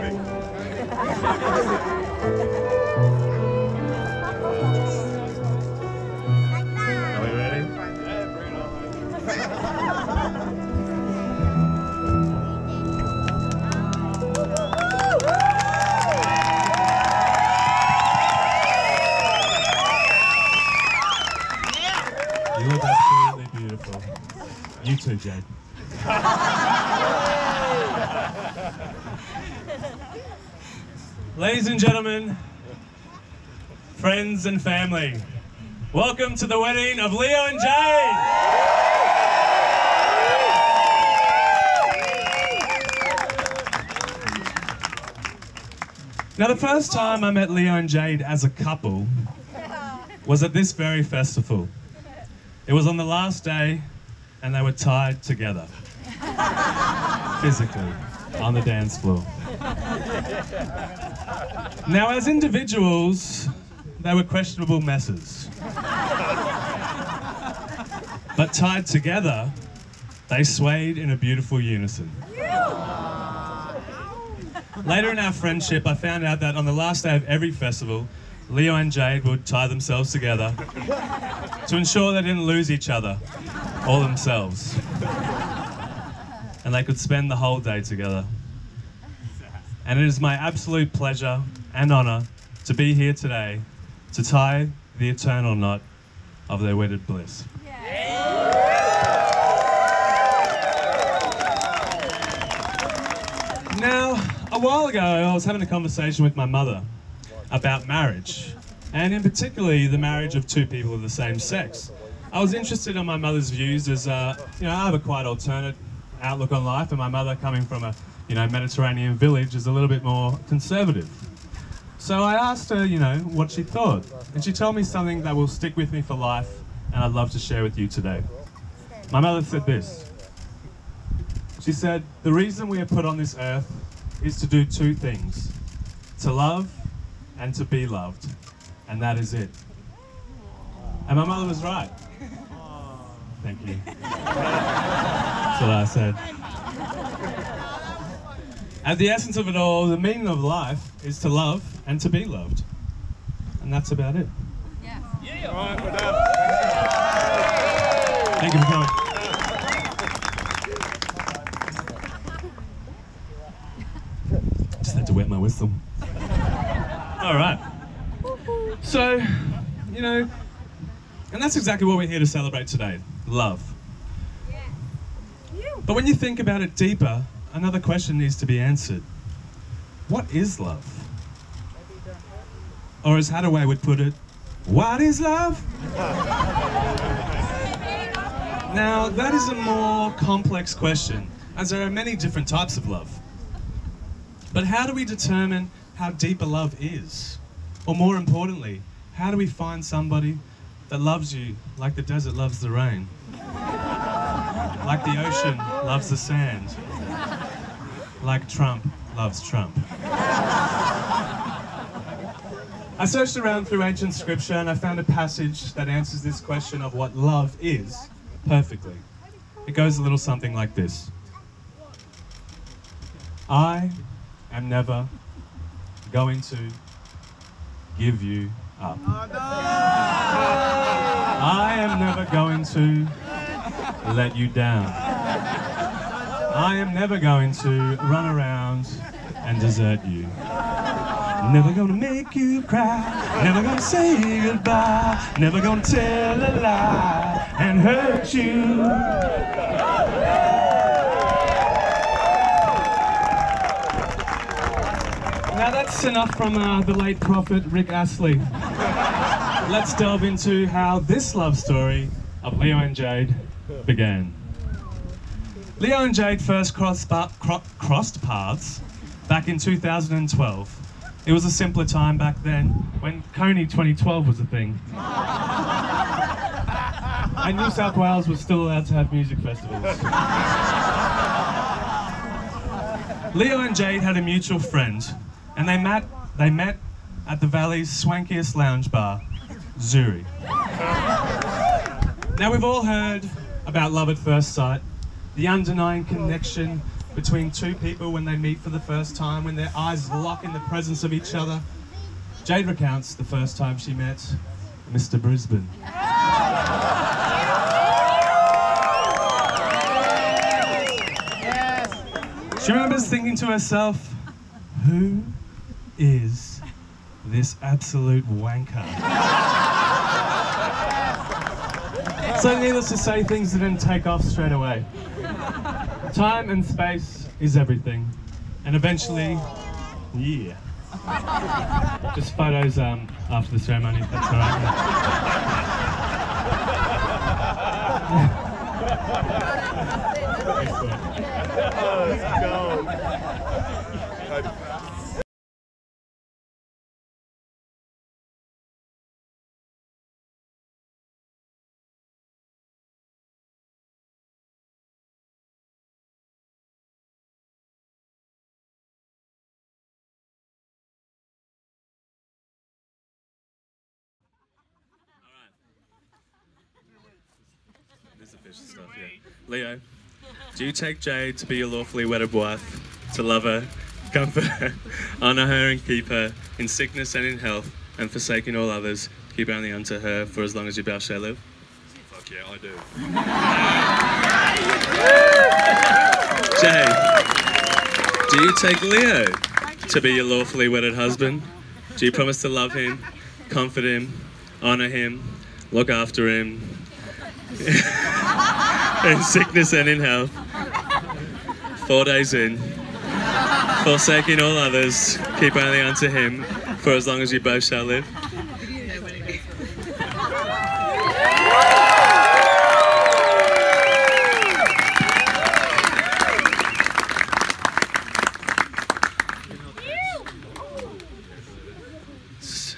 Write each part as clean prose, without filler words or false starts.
we ready? You look absolutely beautiful. You too, Jade. Ladies and gentlemen, friends and family, welcome to the wedding of Leo and Jade. Now, the first time I met Leo and Jade as a couple was at this very festival. It was on the last day and they were tied together, physically, on the dance floor. Now, as individuals, they were questionable messes. But tied together, they swayed in a beautiful unison. Later in our friendship, I found out that on the last day of every festival, Leo and Jade would tie themselves together to ensure they didn't lose each other or themselves. And they could spend the whole day together. And it is my absolute pleasure and honour to be here today to tie the eternal knot of their wedded bliss. Now, a while ago, I was having a conversation with my mother about marriage, and in particular the marriage of two people of the same sex. I was interested in my mother's views as, I have a quite alternate outlook on life, and my mother, coming from a Mediterranean village, is a little bit more conservative. So I asked her, what she thought, and she told me something that will stick with me for life, and I'd love to share with you today. My mother said this. She said, "The reason we are put on this earth is to do two things: to love and to be loved, and that is it." And my mother was right. Thank you. That's what I said. At the essence of it all, the meaning of life is to love and to be loved. And that's about it. Yeah. All right, we're done. Thank you for coming. Just had to wet my whistle. All right. So, and that's exactly what we're here to celebrate today. Love. But when you think about it deeper, another question needs to be answered. What is love? Or as Hathaway would put it, what is love? Now, that is a more complex question, as there are many different types of love. But how do we determine how deep a love is? Or more importantly, how do we find somebody that loves you like the desert loves the rain? Like the ocean loves the sand? Like Trump loves Trump? I searched around through ancient scripture and I found a passage that answers this question of what love is perfectly. It goes a little something like this. I am never going to give you up. I am never going to let you down. I am never going to run around and desert you. Never gonna make you cry, never gonna say goodbye, never gonna tell a lie and hurt you. Now that's enough from the late prophet Rick Astley. Let's delve into how this love story of Leo and Jade began. Leo and Jade first crossed paths back in 2012. It was a simpler time back then, when Coney 2012 was a thing. And New South Wales was still allowed to have music festivals. Leo and Jade had a mutual friend, and they met at the Valley's swankiest lounge bar, Zuri. Now, we've all heard about love at first sight, the undenying connection between two people when they meet for the first time, when their eyes lock in the presence of each other. Jade recounts the first time she met Mr. Brisbane. She remembers thinking to herself, who is this absolute wanker? So needless to say, things didn't take off straight away. Time and space is everything. And eventually, yeah. Just photos after the ceremony, if that's all right. Oh, let's go. This is official stuff, yeah. Leo, do you take Jade to be your lawfully wedded wife, to love her, comfort her, honour her and keep her, in sickness and in health, and forsaking all others, keep only unto her for as long as you both shall live? Fuck yeah, I do. Jade, do you take Leo to be your lawfully wedded husband? Do you promise to love him, comfort him, honour him, look after him, in sickness and in health, 4 days in, forsaking all others, keep only unto him, for as long as you both shall live?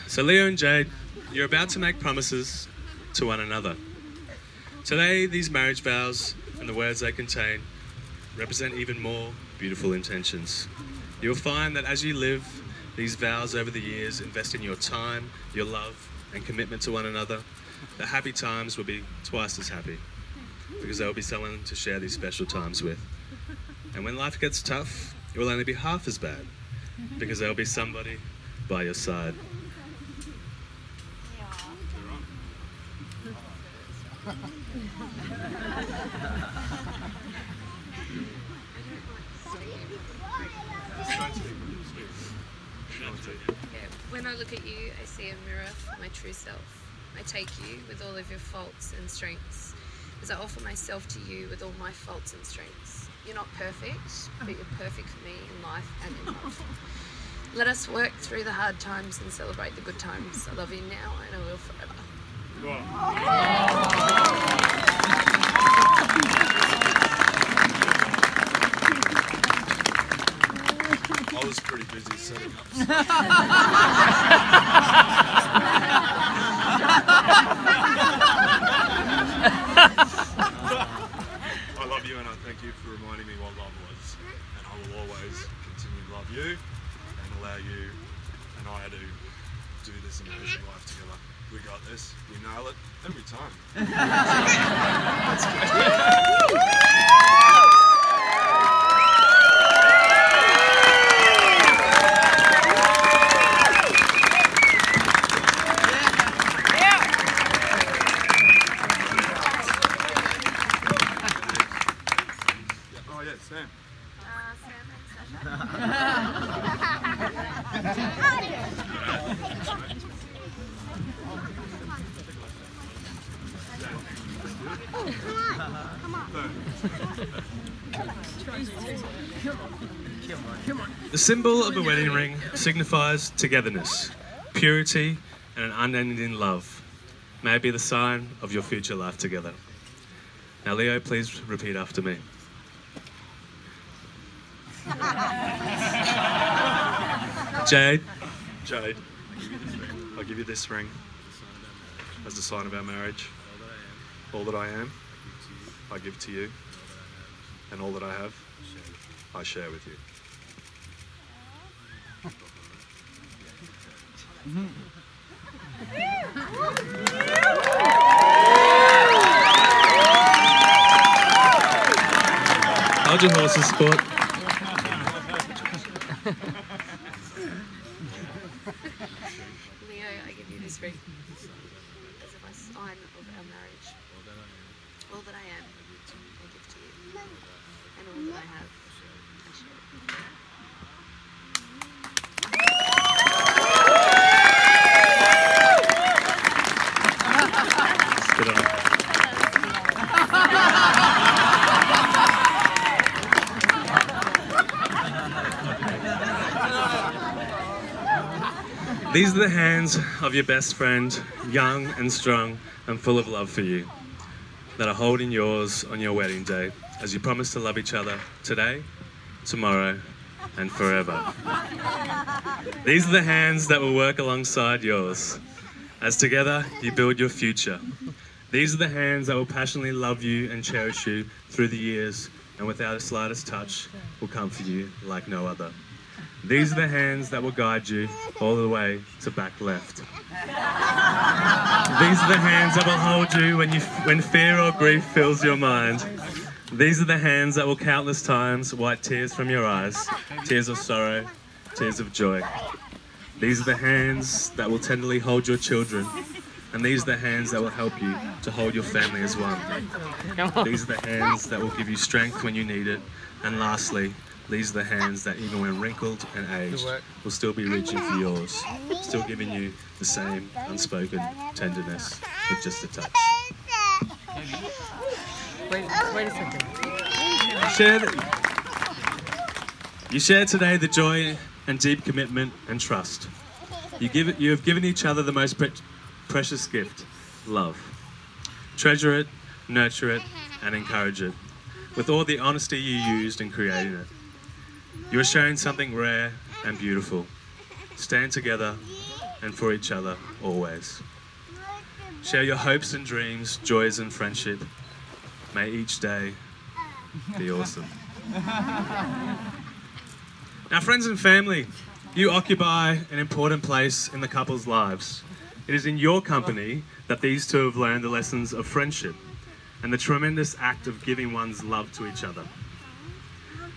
So Leo and Jade, you're about to make promises to one another. Today, these marriage vows and the words they contain represent even more beautiful intentions. You'll find that as you live these vows over the years, investing your time, your love and commitment to one another, the happy times will be twice as happy because there will be someone to share these special times with. And when life gets tough, it will only be half as bad because there will be somebody by your side. When I look at you, I see a mirror for my true self. I take you with all of your faults and strengths, as I offer myself to you with all my faults and strengths. You're not perfect, but you're perfect for me in life and in love. Let us work through the hard times and celebrate the good times. I love you now and I will forever. I was pretty busy setting up. I love you and I thank you for reminding me what love was. And I will always continue to love you and allow you and I to do this amazing life together. We got this. We nail it every time. That's good. Oh yeah, Sam. The symbol of a wedding ring signifies togetherness, purity, and an unending love. May it be the sign of your future life together. Now, Leo, please repeat after me. Jade. Jade, I give you this ring as a sign of our marriage. All that I am, I give to you, and all that I have, I share with you. Hold your horses, sport. Please read. As if I sign of our marriage. All that I am, I give to you. And all that I have, I share. These are the hands of your best friend, young and strong and full of love for you, that are holding yours on your wedding day as you promise to love each other today, tomorrow, and forever. These are the hands that will work alongside yours as together you build your future. These are the hands that will passionately love you and cherish you through the years, and without a slightest touch will comfort you like no other. These are the hands that will guide you all the way to back left. These are the hands that will hold you when fear or grief fills your mind. These are the hands that will countless times wipe tears from your eyes, tears of sorrow, tears of joy. These are the hands that will tenderly hold your children, and these are the hands that will help you to hold your family as one. These are the hands that will give you strength when you need it, and lastly, these are the hands that even when wrinkled and aged will still be reaching for yours, still giving you the same unspoken tenderness with just a touch. Wait a second. You share today the joy and deep commitment and trust. You have given each other the most precious gift, love. Treasure it, nurture it, and encourage it, with all the honesty you used in creating it. You are sharing something rare and beautiful. Stand together and for each other always. Share your hopes and dreams, joys and friendship. May each day be awesome. Now, friends and family, you occupy an important place in the couple's lives. It is in your company that these two have learned the lessons of friendship and the tremendous act of giving one's love to each other.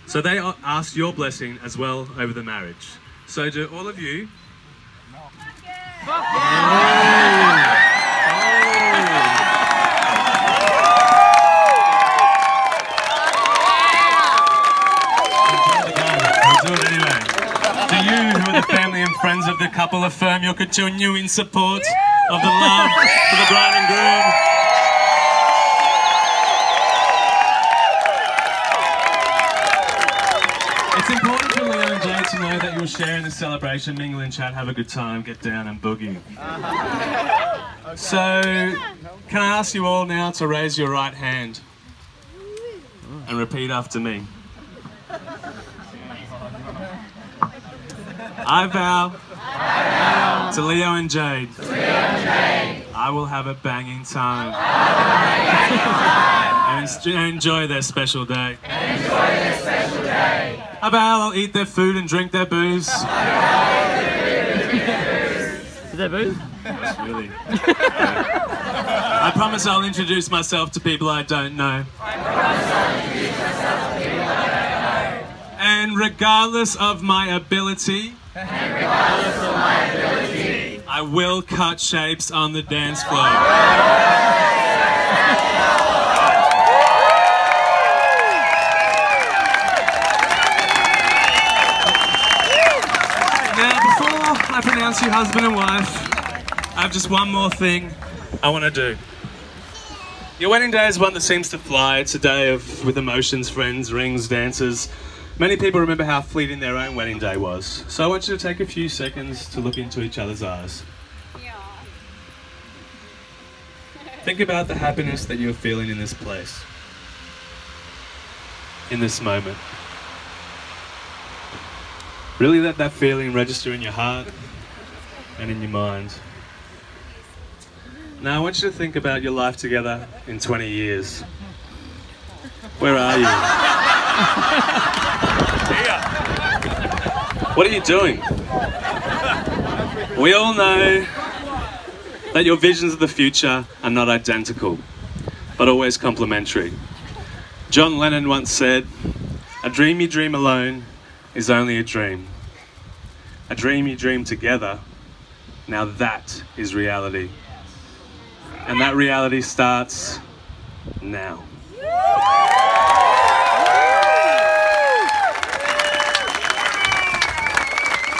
So they ask your blessing as well over the marriage. So do all of you. Do you, who are the family and friends of the couple, affirm your continuing support of the love for the bride and groom? It's important for Leo and Jade to know that you'll share in the celebration, mingle and chat, have a good time, get down and boogie. So, can I ask you all now to raise your right hand and repeat after me? I vow to Leo and Jade, I will have a banging time and enjoy their special day. I vow I'll eat their food and drink their booze. Is that booze? Yes, really. I promise I'll introduce myself to people I don't know. And regardless of my ability, I will cut shapes on the dance floor. Now, before I pronounce you husband and wife, I have just one more thing I want to do. Your wedding day is one that seems to fly. It's a day with emotions, friends, rings, dances. Many people remember how fleeting their own wedding day was. So I want you to take a few seconds to look into each other's eyes. Think about the happiness that you're feeling in this place, in this moment. Really let that feeling register in your heart and in your mind. Now I want you to think about your life together in 20 years. Where are you? What are you doing? We all know that your visions of the future are not identical, but always complementary. John Lennon once said, "A dream you dream alone is only a dream. A dream you dream together Now that is reality. And that reality starts now.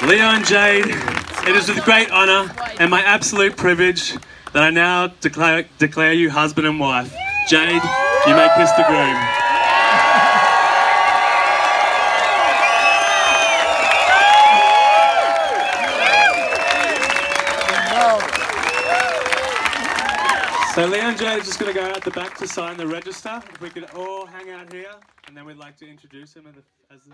Leo and Jade, it is with great honour and my absolute privilege that I now declare you husband and wife. Jade, you may kiss the groom. So Leo and Jade are just going to go out the back to sign the register. If we could all hang out here, and then we'd like to introduce him as the